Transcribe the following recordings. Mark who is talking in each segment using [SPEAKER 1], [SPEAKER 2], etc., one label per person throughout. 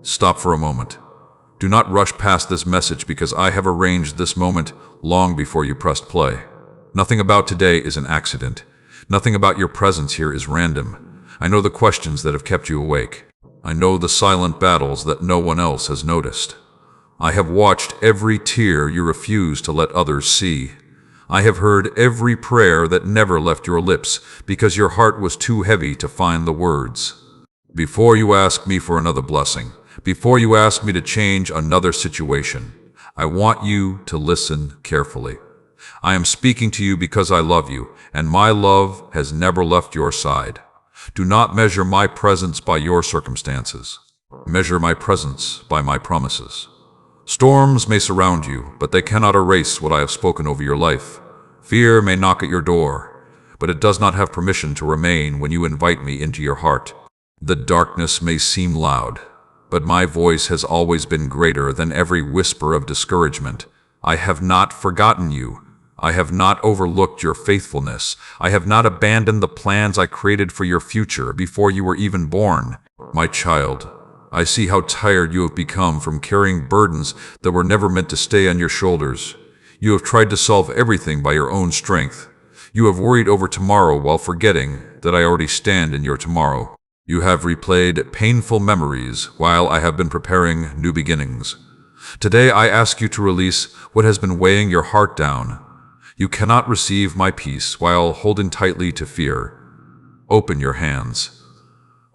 [SPEAKER 1] Stop for a moment. Do not rush past this message because I have arranged this moment long before you pressed play. Nothing about today is an accident. Nothing about your presence here is random. I know the questions that have kept you awake. I know the silent battles that no one else has noticed. I have watched every tear you refuse to let others see. I have heard every prayer that never left your lips because your heart was too heavy to find the words. Before you ask me for another blessing, before you ask me to change another situation, I want you to listen carefully. I am speaking to you because I love you, and my love has never left your side. Do not measure my presence by your circumstances. Measure my presence by my promises. Storms may surround you, but they cannot erase what I have spoken over your life. Fear may knock at your door, but it does not have permission to remain when you invite me into your heart. The darkness may seem loud, but my voice has always been greater than every whisper of discouragement. I have not forgotten you. I have not overlooked your faithfulness. I have not abandoned the plans I created for your future before you were even born. My child, I see how tired you have become from carrying burdens that were never meant to stay on your shoulders. You have tried to solve everything by your own strength. You have worried over tomorrow while forgetting that I already stand in your tomorrow. You have replayed painful memories while I have been preparing new beginnings. Today I ask you to release what has been weighing your heart down. You cannot receive my peace while holding tightly to fear. Open your hands.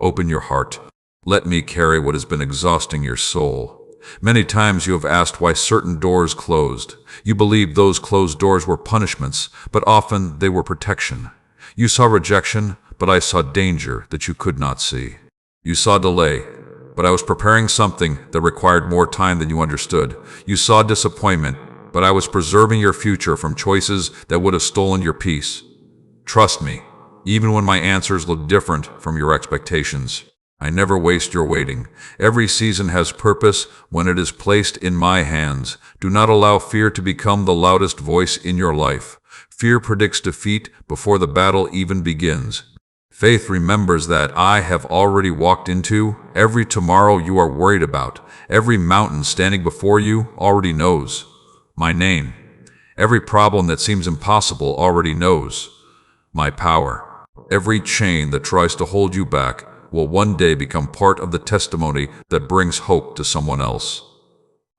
[SPEAKER 1] Open your heart. Let me carry what has been exhausting your soul. Many times you have asked why certain doors closed. You believed those closed doors were punishments, but often they were protection. You saw rejection, but I saw danger that you could not see. You saw delay, but I was preparing something that required more time than you understood. You saw disappointment, but I was preserving your future from choices that would have stolen your peace. Trust me, even when my answers look different from your expectations. I never waste your waiting. Every season has purpose when it is placed in my hands. Do not allow fear to become the loudest voice in your life. Fear predicts defeat before the battle even begins. Faith remembers that I have already walked into every tomorrow you are worried about. Every mountain standing before you already knows my name. Every problem that seems impossible already knows my power. Every chain that tries to hold you back will one day become part of the testimony that brings hope to someone else.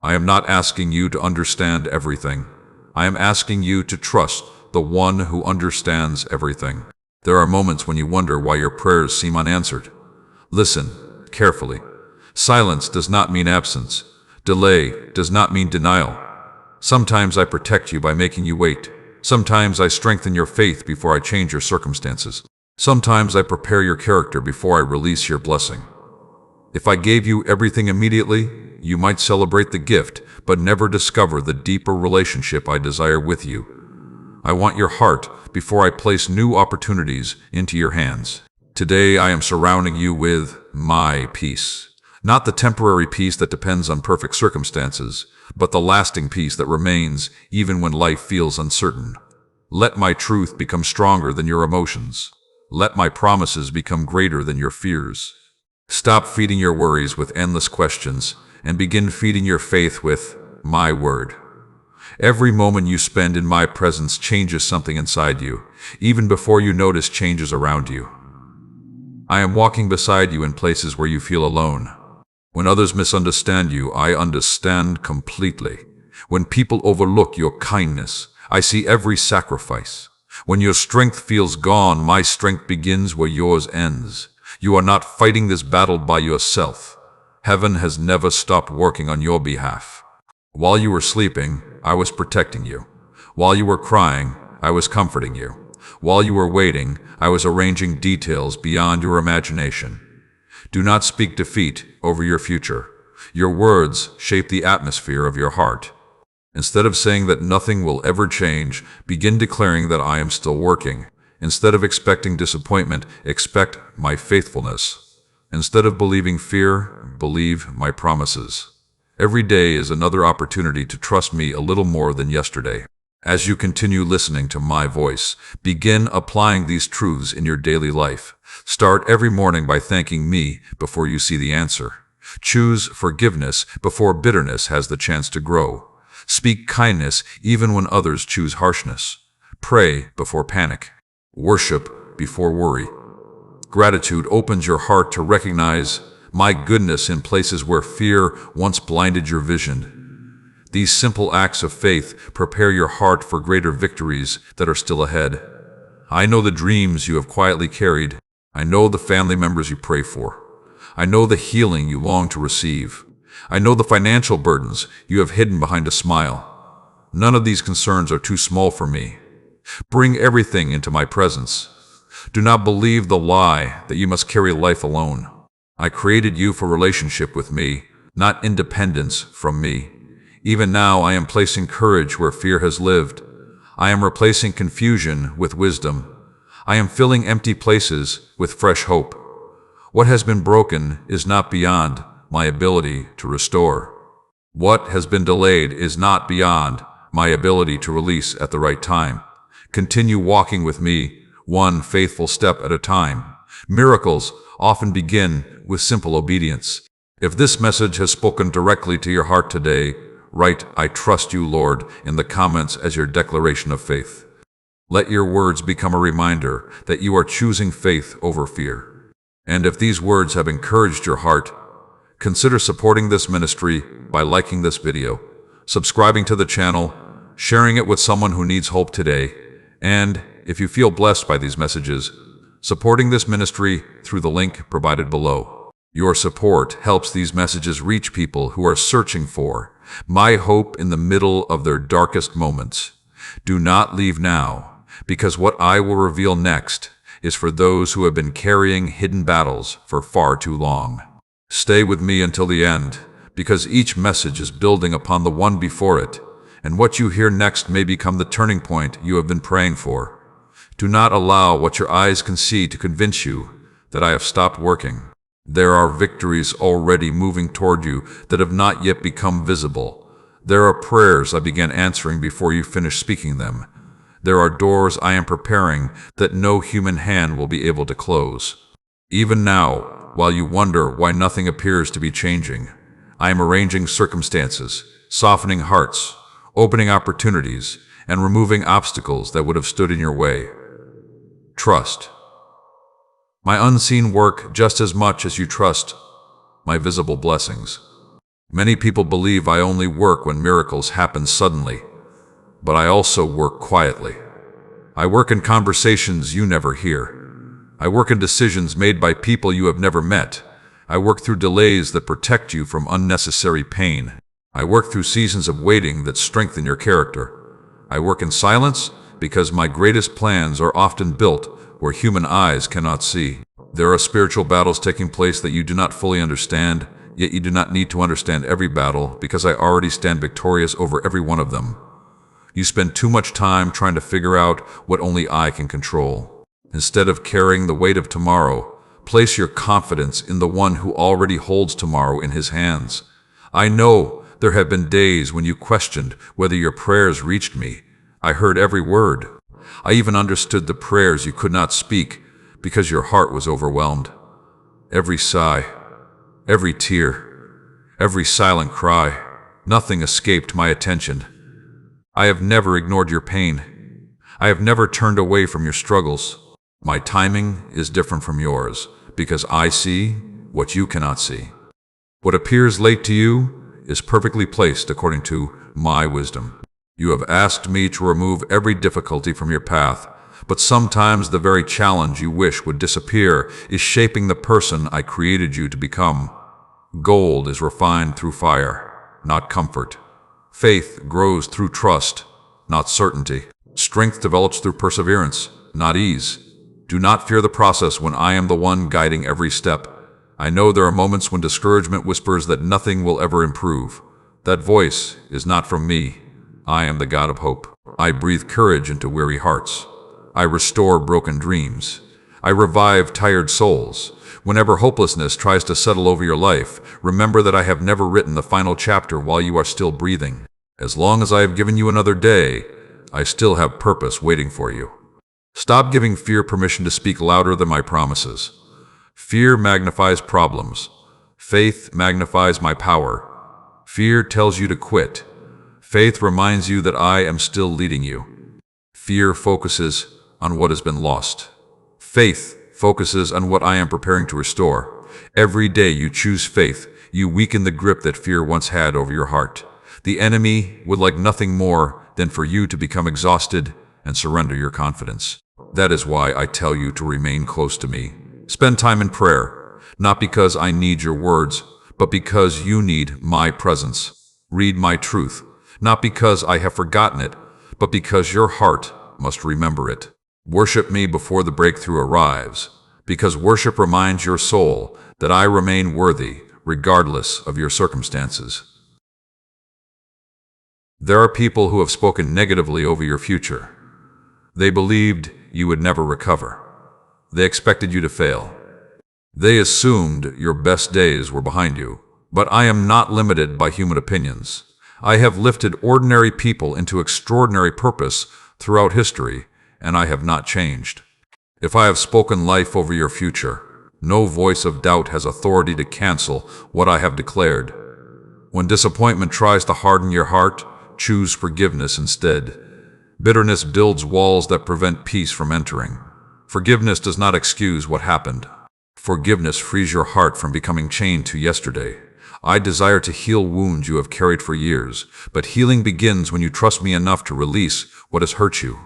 [SPEAKER 1] I am not asking you to understand everything. I am asking you to trust the one who understands everything. There are moments when you wonder why your prayers seem unanswered. Listen carefully. Silence does not mean absence. Delay does not mean denial. Sometimes I protect you by making you wait. Sometimes I strengthen your faith before I change your circumstances. Sometimes I prepare your character before I release your blessing. If I gave you everything immediately, you might celebrate the gift, but never discover the deeper relationship I desire with you. I want your heart before I place new opportunities into your hands. Today I am surrounding you with my peace. Not the temporary peace that depends on perfect circumstances, but the lasting peace that remains even when life feels uncertain. Let my truth become stronger than your emotions. Let my promises become greater than your fears. Stop feeding your worries with endless questions and begin feeding your faith with my word. Every moment you spend in my presence changes something inside you, even before you notice changes around you. I am walking beside you in places where you feel alone. When others misunderstand you, I understand completely. When people overlook your kindness, I see every sacrifice. When your strength feels gone, my strength begins where yours ends. You are not fighting this battle by yourself. Heaven has never stopped working on your behalf. While you were sleeping, I was protecting you. While you were crying, I was comforting you. While you were waiting, I was arranging details beyond your imagination. Do not speak defeat over your future. Your words shape the atmosphere of your heart. Instead of saying that nothing will ever change, begin declaring that I am still working. Instead of expecting disappointment, expect my faithfulness. Instead of believing fear, believe my promises. Every day is another opportunity to trust me a little more than yesterday. As you continue listening to my voice, begin applying these truths in your daily life. Start every morning by thanking me before you see the answer. Choose forgiveness before bitterness has the chance to grow. Speak kindness even when others choose harshness. Pray before panic. Worship before worry. Gratitude opens your heart to recognize my goodness in places where fear once blinded your vision. These simple acts of faith prepare your heart for greater victories that are still ahead. I know the dreams you have quietly carried. I know the family members you pray for. I know the healing you long to receive. I know the financial burdens you have hidden behind a smile. None of these concerns are too small for me. Bring everything into my presence. Do not believe the lie that you must carry life alone. I created you for relationship with me, not independence from me. Even now I am placing courage where fear has lived. I am replacing confusion with wisdom. I am filling empty places with fresh hope. What has been broken is not beyond my ability to restore. What has been delayed is not beyond my ability to release at the right time. Continue walking with me, one faithful step at a time. Miracles often begin with simple obedience. If this message has spoken directly to your heart today, write "I trust you, Lord" in the comments as your declaration of faith. Let your words become a reminder that you are choosing faith over fear. And if these words have encouraged your heart, consider supporting this ministry by liking this video, subscribing to the channel, sharing it with someone who needs hope today, and, if you feel blessed by these messages, supporting this ministry through the link provided below. Your support helps these messages reach people who are searching for my hope in the middle of their darkest moments. Do not leave now, because what I will reveal next is for those who have been carrying hidden battles for far too long. Stay with me until the end, because each message is building upon the one before it, and what you hear next may become the turning point you have been praying for. Do not allow what your eyes can see to convince you that I have stopped working. There are victories already moving toward you that have not yet become visible. There are prayers I began answering before you finished speaking them. There are doors I am preparing that no human hand will be able to close. Even now, while you wonder why nothing appears to be changing, I am arranging circumstances, softening hearts, opening opportunities, and removing obstacles that would have stood in your way. Trust my unseen work just as much as you trust my visible blessings. Many people believe I only work when miracles happen suddenly, but I also work quietly. I work in conversations you never hear. I work in decisions made by people you have never met. I work through delays that protect you from unnecessary pain. I work through seasons of waiting that strengthen your character. I work in silence because my greatest plans are often built where human eyes cannot see. There are spiritual battles taking place that you do not fully understand, yet you do not need to understand every battle because I already stand victorious over every one of them. You spend too much time trying to figure out what only I can control. Instead of carrying the weight of tomorrow, place your confidence in the one who already holds tomorrow in his hands. I know there have been days when you questioned whether your prayers reached me. I heard every word. I even understood the prayers you could not speak because your heart was overwhelmed. Every sigh, every tear, every silent cry, nothing escaped my attention. I have never ignored your pain. I have never turned away from your struggles. My timing is different from yours because I see what you cannot see. What appears late to you is perfectly placed according to my wisdom. You have asked me to remove every difficulty from your path, but sometimes the very challenge you wish would disappear is shaping the person I created you to become. Gold is refined through fire, not comfort. Faith grows through trust, not certainty. Strength develops through perseverance, not ease. Do not fear the process when I am the one guiding every step. I know there are moments when discouragement whispers that nothing will ever improve. That voice is not from me. I am the God of hope. I breathe courage into weary hearts. I restore broken dreams. I revive tired souls. Whenever hopelessness tries to settle over your life, remember that I have never written the final chapter while you are still breathing. As long as I have given you another day, I still have purpose waiting for you. Stop giving fear permission to speak louder than my promises. Fear magnifies problems. Faith magnifies my power. Fear tells you to quit. Faith reminds you that I am still leading you. Fear focuses on what has been lost. Faith focuses on what I am preparing to restore. Every day you choose faith, you weaken the grip that fear once had over your heart. The enemy would like nothing more than for you to become exhausted and surrender your confidence. That is why I tell you to remain close to me. Spend time in prayer, not because I need your words, but because you need my presence. Read my truth, not because I have forgotten it, but because your heart must remember it. Worship me before the breakthrough arrives, because worship reminds your soul that I remain worthy regardless of your circumstances. There are people who have spoken negatively over your future. They believed you would never recover. They expected you to fail. They assumed your best days were behind you. But I am not limited by human opinions. I have lifted ordinary people into extraordinary purpose throughout history, and I have not changed. If I have spoken life over your future, no voice of doubt has authority to cancel what I have declared. When disappointment tries to harden your heart, choose forgiveness instead. Bitterness builds walls that prevent peace from entering. Forgiveness does not excuse what happened. Forgiveness frees your heart from becoming chained to yesterday. I desire to heal wounds you have carried for years, but healing begins when you trust me enough to release what has hurt you.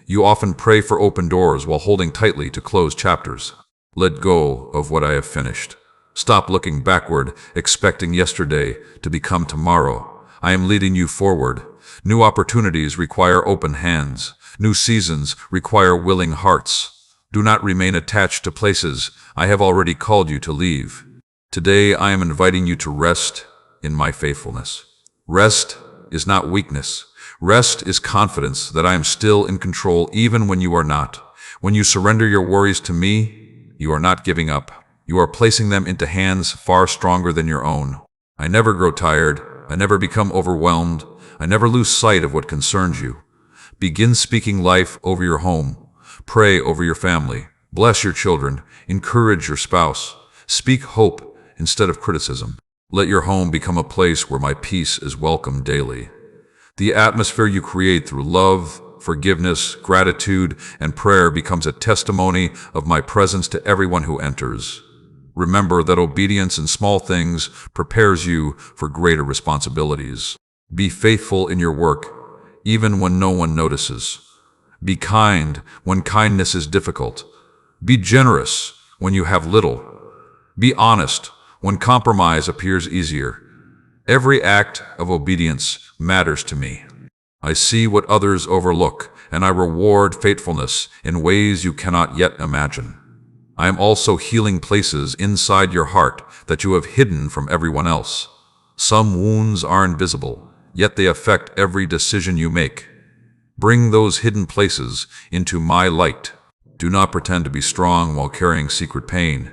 [SPEAKER 1] You often pray for open doors while holding tightly to closed chapters. Let go of what I have finished. Stop looking backward, expecting yesterday to become tomorrow. I am leading you forward. New opportunities require open hands. New seasons require willing hearts. Do not remain attached to places I have already called you to leave. Today I am inviting you to rest in my faithfulness. Rest is not weakness. Rest is confidence that I am still in control even when you are not. When you surrender your worries to me, you are not giving up. You are placing them into hands far stronger than your own. I never grow tired. I never become overwhelmed. I never lose sight of what concerns you. Begin speaking life over your home. Pray over your family. Bless your children. Encourage your spouse. Speak hope instead of criticism. Let your home become a place where my peace is welcomed daily. The atmosphere you create through love, forgiveness, gratitude, and prayer becomes a testimony of my presence to everyone who enters. Remember that obedience in small things prepares you for greater responsibilities. Be faithful in your work, even when no one notices. Be kind when kindness is difficult. Be generous when you have little. Be honest when compromise appears easier. Every act of obedience matters to me. I see what others overlook, and I reward faithfulness in ways you cannot yet imagine. I am also healing places inside your heart that you have hidden from everyone else. Some wounds are invisible, yet they affect every decision you make. Bring those hidden places into my light. Do not pretend to be strong while carrying secret pain.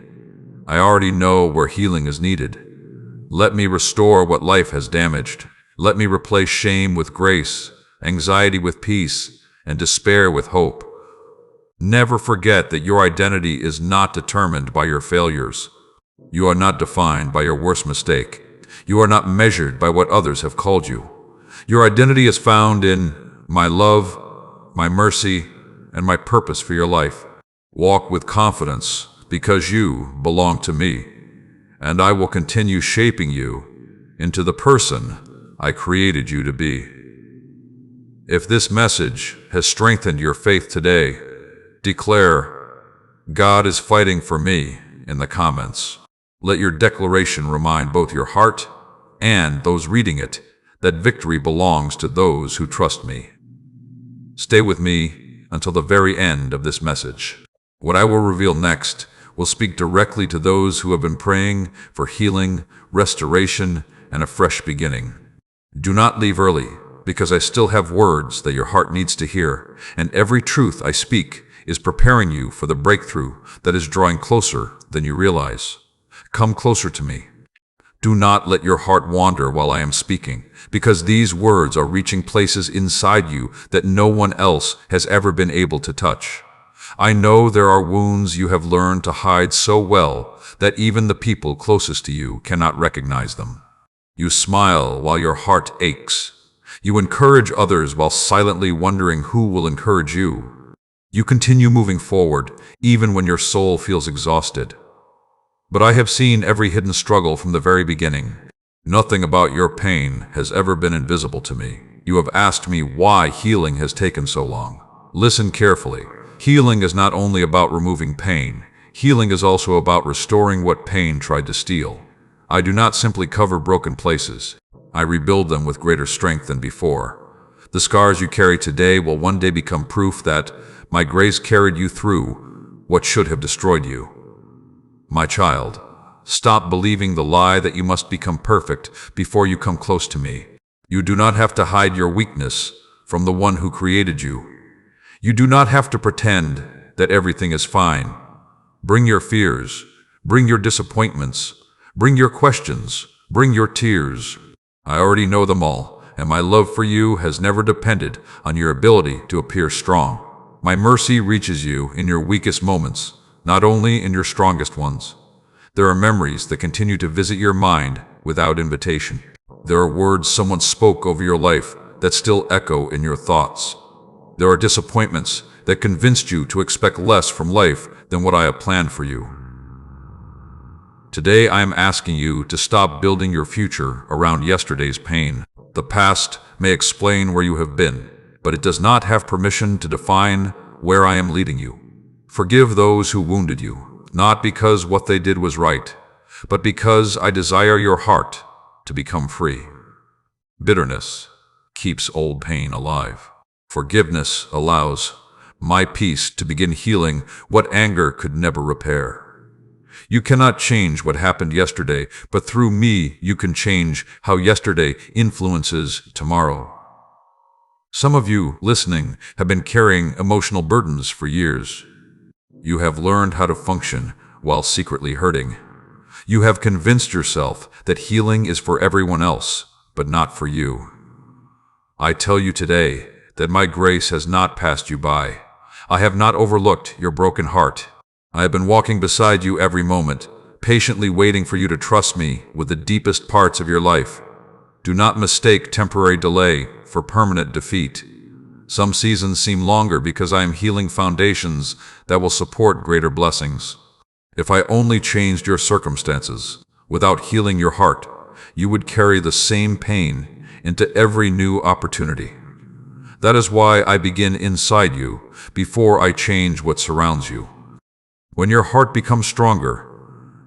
[SPEAKER 1] I already know where healing is needed. Let me restore what life has damaged. Let me replace shame with grace, anxiety with peace, and despair with hope. Never forget that your identity is not determined by your failures. You are not defined by your worst mistake. You are not measured by what others have called you. Your identity is found in my love, my mercy, and my purpose for your life. Walk with confidence because you belong to me, and I will continue shaping you into the person I created you to be. If this message has strengthened your faith today, declare, "God is fighting for me," in the comments. Let your declaration remind both your heart and those reading it that victory belongs to those who trust me. Stay with me until the very end of this message. What I will reveal next will speak directly to those who have been praying for healing, restoration, and a fresh beginning. Do not leave early, because I still have words that your heart needs to hear, and every truth I speak is preparing you for the breakthrough that is drawing closer than you realize. Come closer to me. Do not let your heart wander while I am speaking, because these words are reaching places inside you that no one else has ever been able to touch. I know there are wounds you have learned to hide so well that even the people closest to you cannot recognize them. You smile while your heart aches. You encourage others while silently wondering who will encourage you. You continue moving forward even when your soul feels exhausted. But I have seen every hidden struggle from the very beginning. Nothing about your pain has ever been invisible to me. You have asked me why healing has taken so long. Listen carefully. Healing is not only about removing pain. Healing is also about restoring what pain tried to steal. I do not simply cover broken places. I rebuild them with greater strength than before. The scars you carry today will one day become proof that my grace carried you through what should have destroyed you. My child, stop believing the lie that you must become perfect before you come close to me. You do not have to hide your weakness from the one who created you. You do not have to pretend that everything is fine. Bring your fears, bring your disappointments, bring your questions, bring your tears. I already know them all, and my love for you has never depended on your ability to appear strong. My mercy reaches you in your weakest moments, not only in your strongest ones. There are memories that continue to visit your mind without invitation. There are words someone spoke over your life that still echo in your thoughts. There are disappointments that convinced you to expect less from life than what I have planned for you. Today I am asking you to stop building your future around yesterday's pain. The past may explain where you have been, but it does not have permission to define where I am leading you. Forgive those who wounded you, not because what they did was right, but because I desire your heart to become free. Bitterness keeps old pain alive. Forgiveness allows my peace to begin healing what anger could never repair. You cannot change what happened yesterday, but through me you can change how yesterday influences tomorrow. Some of you listening have been carrying emotional burdens for years. You have learned how to function while secretly hurting. You have convinced yourself that healing is for everyone else, but not for you. I tell you today that my grace has not passed you by. I have not overlooked your broken heart. I have been walking beside you every moment, patiently waiting for you to trust me with the deepest parts of your life. Do not mistake temporary delay for permanent defeat. Some seasons seem longer because I am healing foundations that will support greater blessings. If I only changed your circumstances without healing your heart, you would carry the same pain into every new opportunity. That is why I begin inside you before I change what surrounds you. When your heart becomes stronger,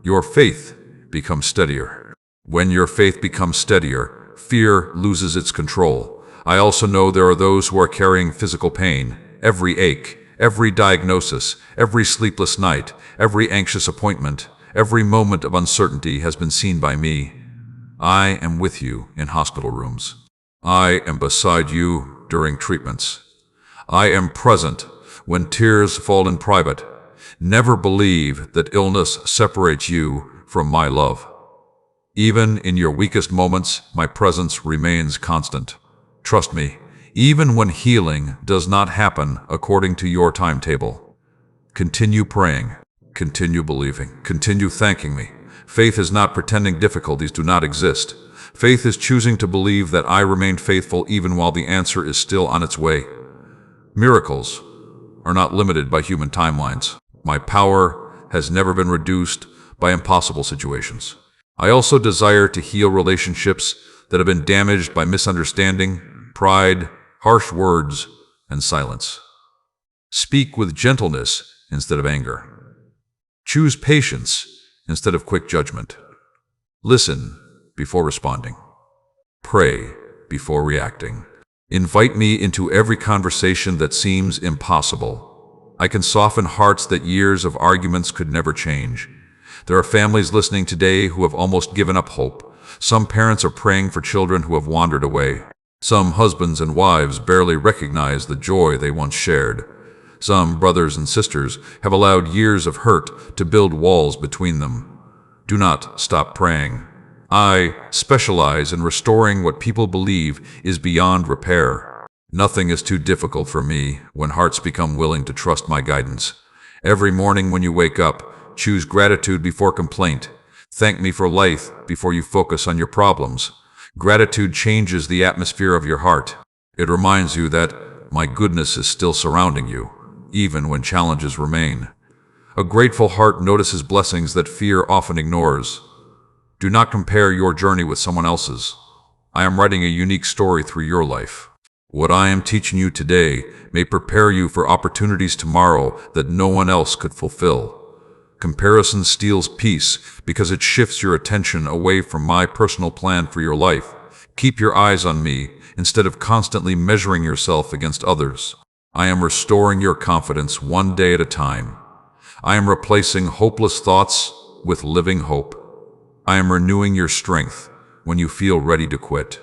[SPEAKER 1] your faith becomes steadier. When your faith becomes steadier, fear loses its control. I also know there are those who are carrying physical pain. Every ache, every diagnosis, every sleepless night, every anxious appointment, every moment of uncertainty has been seen by me. I am with you in hospital rooms. I am beside you during treatments. I am present when tears fall in private. Never believe that illness separates you from my love. Even in your weakest moments, my presence remains constant. Trust me, even when healing does not happen according to your timetable. Continue praying, continue believing, continue thanking me. Faith is not pretending difficulties do not exist. Faith is choosing to believe that I remain faithful even while the answer is still on its way. Miracles are not limited by human timelines. My power has never been reduced by impossible situations. I also desire to heal relationships that have been damaged by misunderstanding, pride, harsh words, and silence. Speak with gentleness instead of anger. Choose patience instead of quick judgment. Listen before responding. Pray before reacting. Invite me into every conversation that seems impossible. I can soften hearts that years of arguments could never change. There are families listening today who have almost given up hope. Some parents are praying for children who have wandered away. Some husbands and wives barely recognize the joy they once shared. Some brothers and sisters have allowed years of hurt to build walls between them. Do not stop praying. I specialize in restoring what people believe is beyond repair. Nothing is too difficult for me when hearts become willing to trust my guidance. Every morning when you wake up, choose gratitude before complaint. Thank me for life before you focus on your problems. Gratitude changes the atmosphere of your heart. It reminds you that my goodness is still surrounding you, even when challenges remain. A grateful heart notices blessings that fear often ignores. Do not compare your journey with someone else's. I am writing a unique story through your life. What I am teaching you today may prepare you for opportunities tomorrow that no one else could fulfill. Comparison steals peace because it shifts your attention away from my personal plan for your life. Keep your eyes on me instead of constantly measuring yourself against others. I am restoring your confidence one day at a time. I am replacing hopeless thoughts with living hope. I am renewing your strength when you feel ready to quit.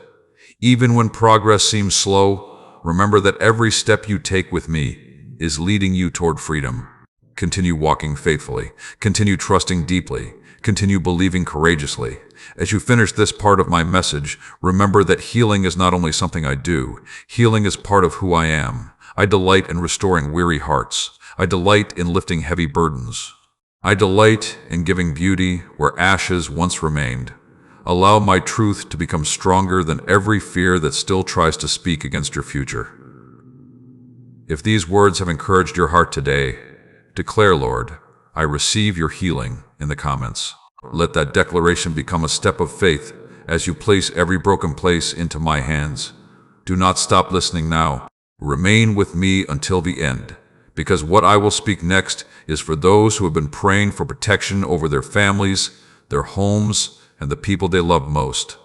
[SPEAKER 1] Even when progress seems slow, remember that every step you take with me is leading you toward freedom. Continue walking faithfully. Continue trusting deeply. Continue believing courageously. As you finish this part of my message, remember that healing is not only something I do. Healing is part of who I am. I delight in restoring weary hearts. I delight in lifting heavy burdens. I delight in giving beauty where ashes once remained. Allow my truth to become stronger than every fear that still tries to speak against your future. If these words have encouraged your heart today, declare, Lord, I receive your healing in the comments. Let that declaration become a step of faith as you place every broken place into my hands. Do not stop listening now. Remain with me until the end, because what I will speak next is for those who have been praying for protection over their families, their homes, and the people they love most.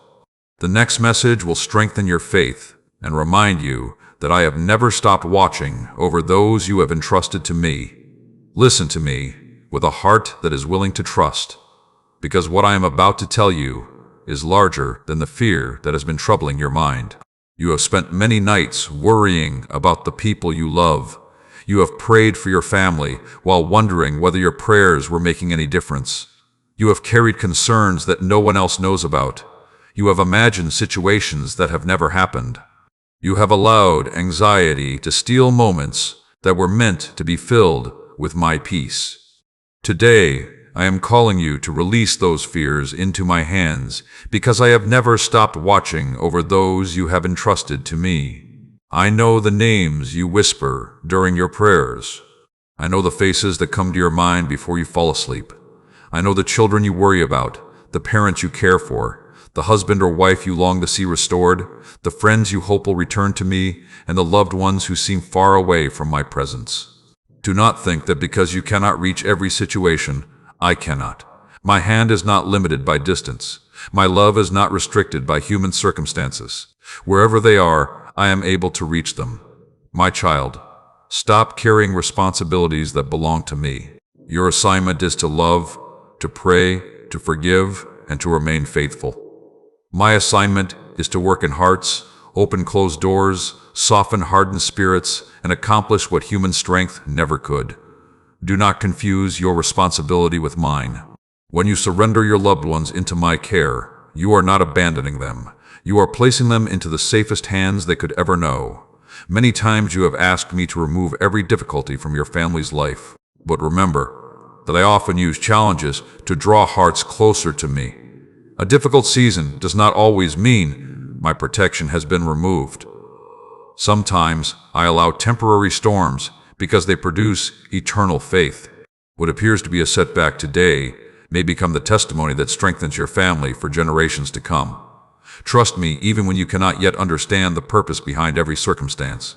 [SPEAKER 1] The next message will strengthen your faith and remind you that I have never stopped watching over those you have entrusted to me. Listen to me with a heart that is willing to trust, because what I am about to tell you is larger than the fear that has been troubling your mind. You have spent many nights worrying about the people you love. You have prayed for your family while wondering whether your prayers were making any difference. You have carried concerns that no one else knows about. You have imagined situations that have never happened. You have allowed anxiety to steal moments that were meant to be filled with my peace. Today, I am calling you to release those fears into my hands because I have never stopped watching over those you have entrusted to me. I know the names you whisper during your prayers. I know the faces that come to your mind before you fall asleep. I know the children you worry about, the parents you care for, the husband or wife you long to see restored, the friends you hope will return to me, and the loved ones who seem far away from my presence. Do not think that because you cannot reach every situation, I cannot. My hand is not limited by distance. My love is not restricted by human circumstances. Wherever they are, I am able to reach them. My child, stop carrying responsibilities that belong to me. Your assignment is to love, to pray, to forgive, and to remain faithful. My assignment is to work in hearts, open closed doors, soften hardened spirits, and accomplish what human strength never could. Do not confuse your responsibility with mine. When you surrender your loved ones into my care, you are not abandoning them. You are placing them into the safest hands they could ever know. Many times you have asked me to remove every difficulty from your family's life. But remember that I often use challenges to draw hearts closer to me. A difficult season does not always mean my protection has been removed. Sometimes I allow temporary storms because they produce eternal faith. What appears to be a setback today may become the testimony that strengthens your family for generations to come. Trust me, even when you cannot yet understand the purpose behind every circumstance.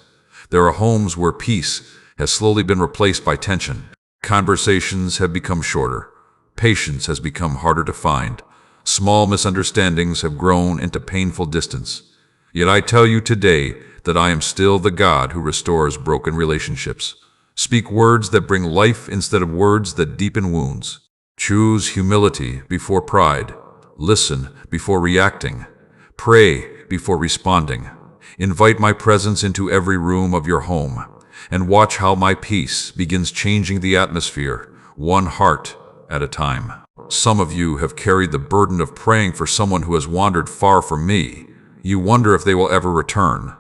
[SPEAKER 1] There are homes where peace has slowly been replaced by tension. Conversations have become shorter. Patience has become harder to find. Small misunderstandings have grown into painful distance. Yet I tell you today that I am still the God who restores broken relationships. Speak words that bring life instead of words that deepen wounds. Choose humility before pride. Listen before reacting. Pray before responding. Invite my presence into every room of your home, and watch how my peace begins changing the atmosphere, one heart at a time. Some of you have carried the burden of praying for someone who has wandered far from me. You wonder if they will ever return.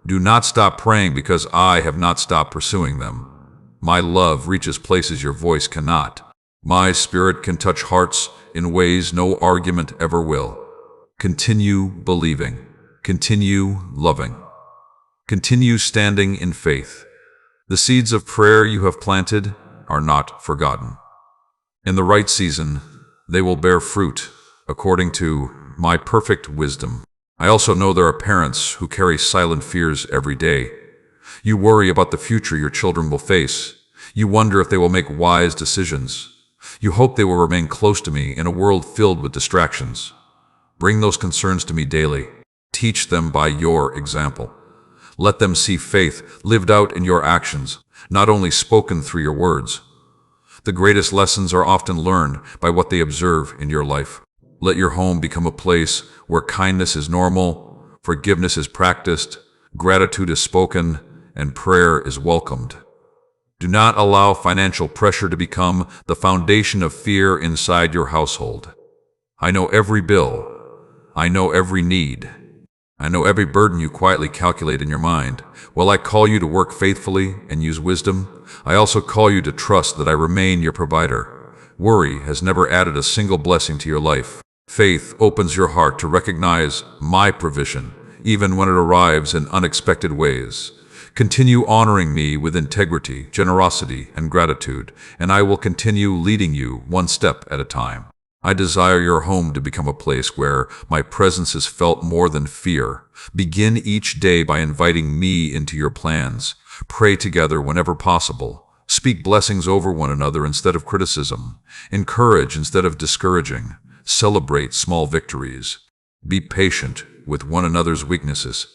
[SPEAKER 1] Do not stop praying because I have not stopped pursuing them. My love reaches places your voice cannot. My spirit can touch hearts in ways no argument ever will. Continue believing. Continue loving. Continue standing in faith. The seeds of prayer you have planted are not forgotten. In the right season, they will bear fruit, according to my perfect wisdom. I also know there are parents who carry silent fears every day. You worry about the future your children will face. You wonder if they will make wise decisions. You hope they will remain close to me in a world filled with distractions. Bring those concerns to me daily. Teach them by your example. Let them see faith lived out in your actions, not only spoken through your words. The greatest lessons are often learned by what they observe in your life. Let your home become a place where kindness is normal, forgiveness is practiced, gratitude is spoken, and prayer is welcomed. Do not allow financial pressure to become the foundation of fear inside your household. I know every bill. I know every need. I know every burden you quietly calculate in your mind. While I call you to work faithfully and use wisdom, I also call you to trust that I remain your provider. Worry has never added a single blessing to your life. Faith opens your heart to recognize my provision, even when it arrives in unexpected ways. Continue honoring me with integrity, generosity, and gratitude, and I will continue leading you one step at a time. I desire your home to become a place where my presence is felt more than fear. Begin each day by inviting me into your plans. Pray together whenever possible. Speak blessings over one another instead of criticism. Encourage instead of discouraging. Celebrate small victories. Be patient with one another's weaknesses.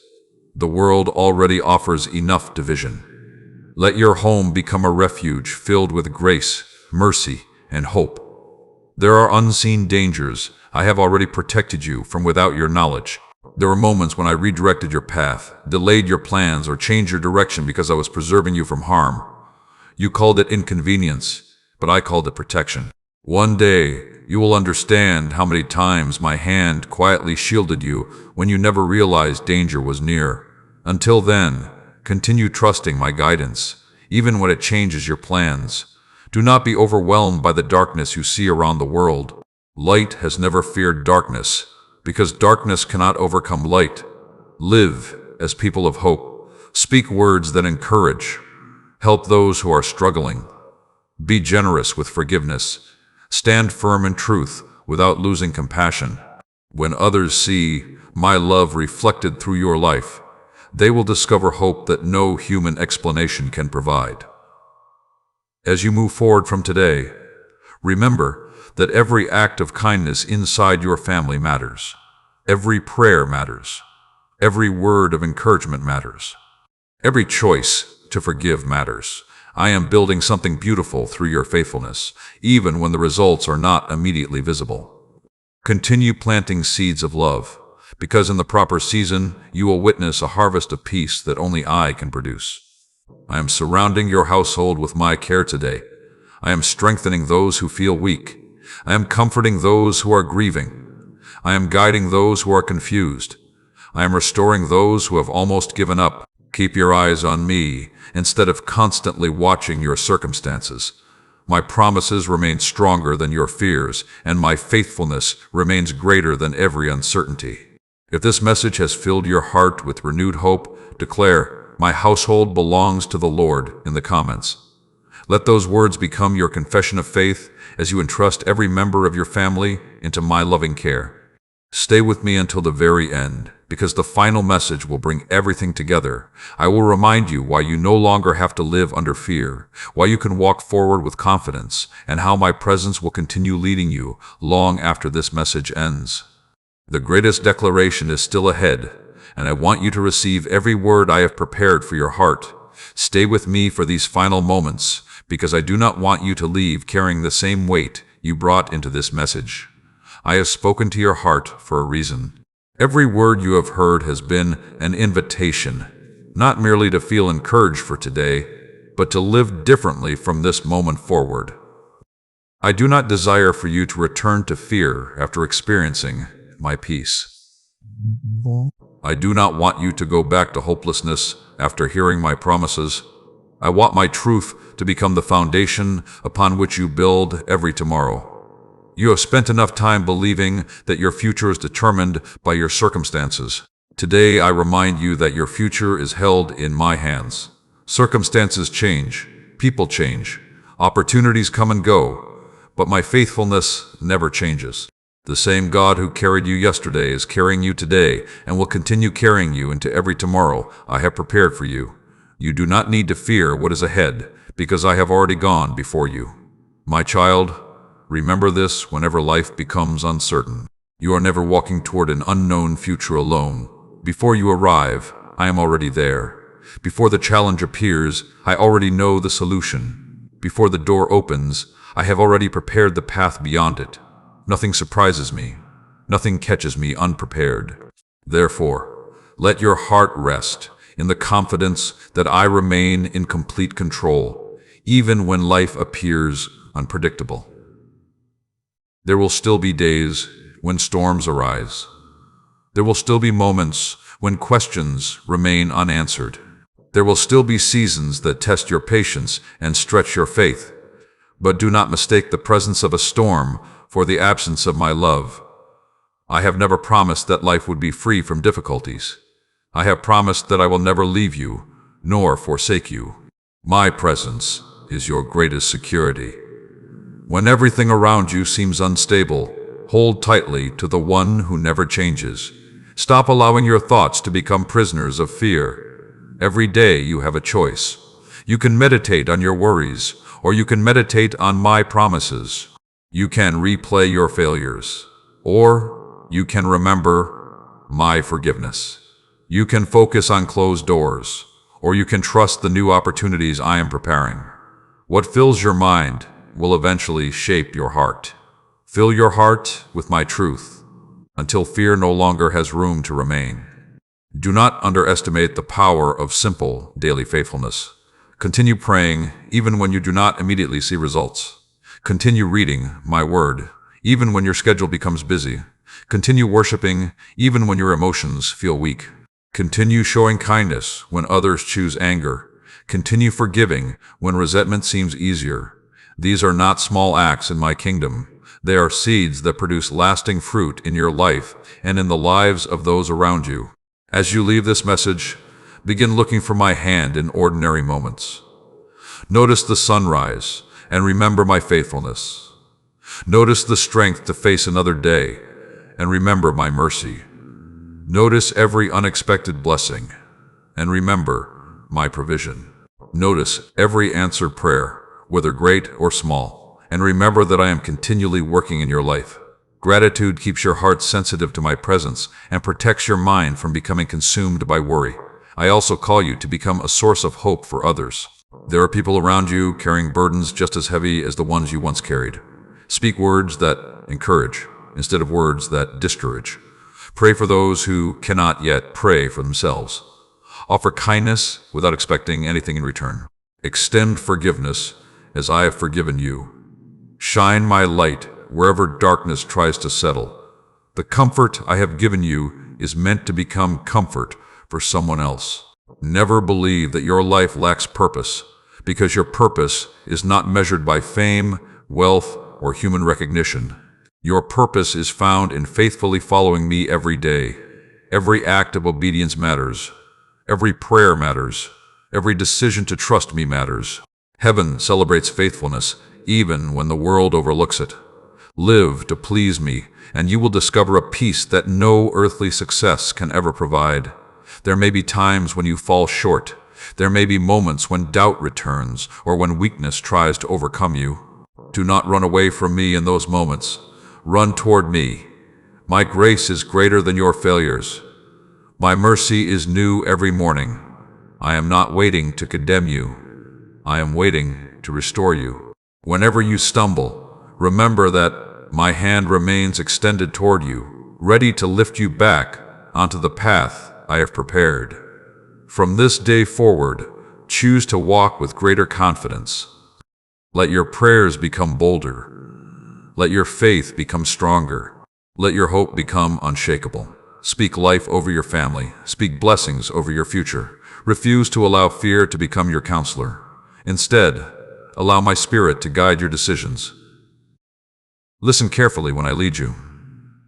[SPEAKER 1] The world already offers enough division. Let your home become a refuge filled with grace, mercy, and hope. There are unseen dangers I have already protected you from without your knowledge. There were moments when I redirected your path, delayed your plans, or changed your direction because I was preserving you from harm. You called it inconvenience, but I called it protection. One day, you will understand how many times my hand quietly shielded you when you never realized danger was near. Until then, continue trusting my guidance, even when it changes your plans. Do not be overwhelmed by the darkness you see around the world. Light has never feared darkness, because darkness cannot overcome light. Live as people of hope. Speak words that encourage. Help those who are struggling. Be generous with forgiveness. Stand firm in truth without losing compassion. When others see my love reflected through your life, they will discover hope that no human explanation can provide. As you move forward from today, remember that every act of kindness inside your family matters. Every prayer matters. Every word of encouragement matters. Every choice to forgive matters. I am building something beautiful through your faithfulness, even when the results are not immediately visible. Continue planting seeds of love, because in the proper season, you will witness a harvest of peace that only I can produce. I am surrounding your household with my care today. I am strengthening those who feel weak. I am comforting those who are grieving. I am guiding those who are confused. I am restoring those who have almost given up. Keep your eyes on me instead of constantly watching your circumstances. My promises remain stronger than your fears, and my faithfulness remains greater than every uncertainty. If this message has filled your heart with renewed hope, declare, "My household belongs to the Lord," in the comments. Let those words become your confession of faith as you entrust every member of your family into my loving care. Stay with me until the very end, because the final message will bring everything together. I will remind you why you no longer have to live under fear, why you can walk forward with confidence, and how my presence will continue leading you long after this message ends. The greatest declaration is still ahead, and I want you to receive every word I have prepared for your heart. Stay with me for these final moments, because I do not want you to leave carrying the same weight you brought into this message. I have spoken to your heart for a reason. Every word you have heard has been an invitation, not merely to feel encouraged for today, but to live differently from this moment forward. I do not desire for you to return to fear after experiencing my peace. I do not want you to go back to hopelessness after hearing my promises. I want my truth to become the foundation upon which you build every tomorrow. You have spent enough time believing that your future is determined by your circumstances. Today I remind you that your future is held in my hands. Circumstances change, people change, opportunities come and go, but my faithfulness never changes. The same God who carried you yesterday is carrying you today and will continue carrying you into every tomorrow I have prepared for you. You do not need to fear what is ahead, because I have already gone before you. My child, remember this whenever life becomes uncertain. You are never walking toward an unknown future alone. Before you arrive, I am already there. Before the challenge appears, I already know the solution. Before the door opens, I have already prepared the path beyond it. Nothing surprises me. Nothing catches me unprepared. Therefore, let your heart rest in the confidence that I remain in complete control, even when life appears unpredictable. There will still be days when storms arise. There will still be moments when questions remain unanswered. There will still be seasons that test your patience and stretch your faith. But do not mistake the presence of a storm for the absence of my love. I have never promised that life would be free from difficulties. I have promised that I will never leave you, nor forsake you. My presence is your greatest security. When everything around you seems unstable, hold tightly to the one who never changes. Stop allowing your thoughts to become prisoners of fear. Every day you have a choice. You can meditate on your worries, or you can meditate on my promises. You can replay your failures, or you can remember my forgiveness. You can focus on closed doors, or you can trust the new opportunities I am preparing. What fills your mind will eventually shape your heart. Fill your heart with my truth, until fear no longer has room to remain. Do not underestimate the power of simple daily faithfulness. Continue praying even when you do not immediately see results. Continue reading my word even when your schedule becomes busy. Continue worshiping even when your emotions feel weak. Continue showing kindness when others choose anger. Continue forgiving when resentment seems easier. These are not small acts in my kingdom. They are seeds that produce lasting fruit in your life and in the lives of those around you. As you leave this message, begin looking for my hand in ordinary moments. Notice the sunrise and remember my faithfulness. Notice the strength to face another day and remember my mercy. Notice every unexpected blessing and remember my provision. Notice every answered prayer, whether great or small, and remember that I am continually working in your life. Gratitude keeps your heart sensitive to my presence and protects your mind from becoming consumed by worry. I also call you to become a source of hope for others. There are people around you carrying burdens just as heavy as the ones you once carried. Speak words that encourage instead of words that discourage. Pray for those who cannot yet pray for themselves. Offer kindness without expecting anything in return. Extend forgiveness as I have forgiven you. Shine my light wherever darkness tries to settle. The comfort I have given you is meant to become comfort for someone else. Never believe that your life lacks purpose, because your purpose is not measured by fame, wealth, or human recognition. Your purpose is found in faithfully following me every day. Every act of obedience matters. Every prayer matters. Every decision to trust me matters. Heaven celebrates faithfulness even when the world overlooks it. Live to please me, and you will discover a peace that no earthly success can ever provide. There may be times when you fall short. There may be moments when doubt returns or when weakness tries to overcome you. Do not run away from me in those moments. Run toward me. My grace is greater than your failures. My mercy is new every morning. I am not waiting to condemn you. I am waiting to restore you. Whenever you stumble, remember that my hand remains extended toward you, ready to lift you back onto the path I have prepared. From this day forward, choose to walk with greater confidence. Let your prayers become bolder. Let your faith become stronger. Let your hope become unshakable. Speak life over your family. Speak blessings over your future. Refuse to allow fear to become your counselor. Instead, allow my spirit to guide your decisions. Listen carefully when I lead you.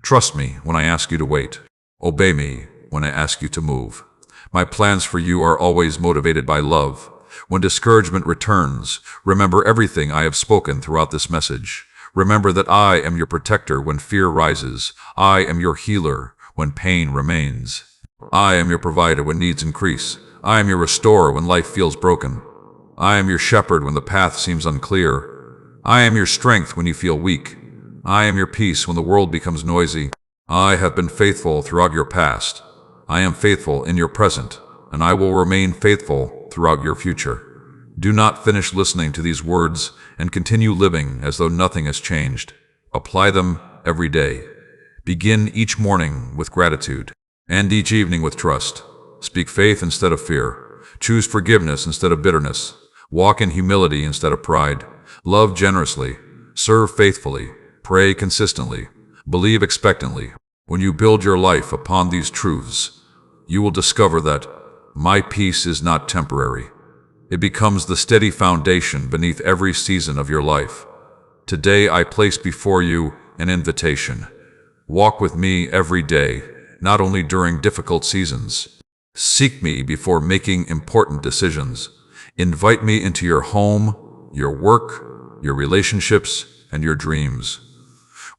[SPEAKER 1] Trust me when I ask you to wait. Obey me when I ask you to move. My plans for you are always motivated by love. When discouragement returns, remember everything I have spoken throughout this message. Remember that I am your protector when fear rises. I am your healer when pain remains. I am your provider when needs increase. I am your restorer when life feels broken. I am your shepherd when the path seems unclear. I am your strength when you feel weak. I am your peace when the world becomes noisy. I have been faithful throughout your past. I am faithful in your present, and I will remain faithful throughout your future. Do not finish listening to these words and continue living as though nothing has changed. Apply them every day. Begin each morning with gratitude. End each evening with trust. Speak faith instead of fear. Choose forgiveness instead of bitterness. Walk in humility instead of pride. Love generously. Serve faithfully. Pray consistently. Believe expectantly. When you build your life upon these truths, you will discover that my peace is not temporary. It becomes the steady foundation beneath every season of your life. Today I place before you an invitation. Walk with me every day, not only during difficult seasons. Seek me before making important decisions. Invite me into your home, your work, your relationships, and your dreams.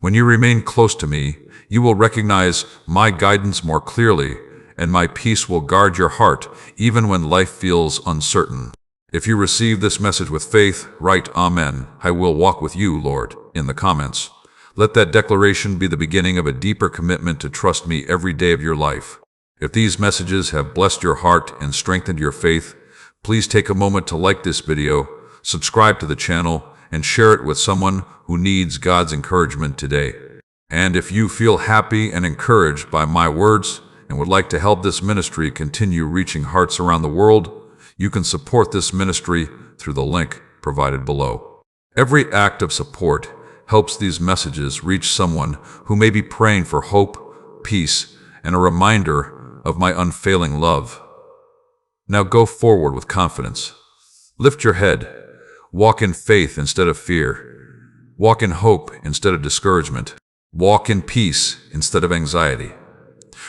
[SPEAKER 1] When you remain close to me, you will recognize my guidance more clearly, and my peace will guard your heart even when life feels uncertain. If you receive this message with faith, write Amen, I will walk with you, Lord, in the comments. Let that declaration be the beginning of a deeper commitment to trust me every day of your life. If these messages have blessed your heart and strengthened your faith, please take a moment to like this video, subscribe to the channel, and share it with someone who needs God's encouragement today. And if you feel happy and encouraged by my words and would like to help this ministry continue reaching hearts around the world, you can support this ministry through the link provided below. Every act of support helps these messages reach someone who may be praying for hope, peace, and a reminder of my unfailing love. Now go forward with confidence. Lift your head. Walk in faith instead of fear. Walk in hope instead of discouragement. Walk in peace instead of anxiety.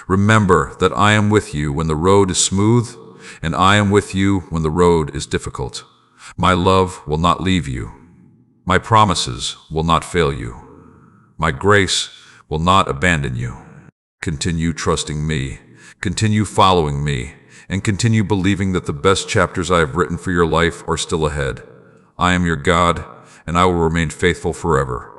[SPEAKER 1] Remember that I am with you when the road is smooth, and I am with you when the road is difficult. My love will not leave you. My promises will not fail you. My grace will not abandon you. Continue trusting me, continue following me, and continue believing that the best chapters I have written for your life are still ahead. I am your God, and I will remain faithful forever.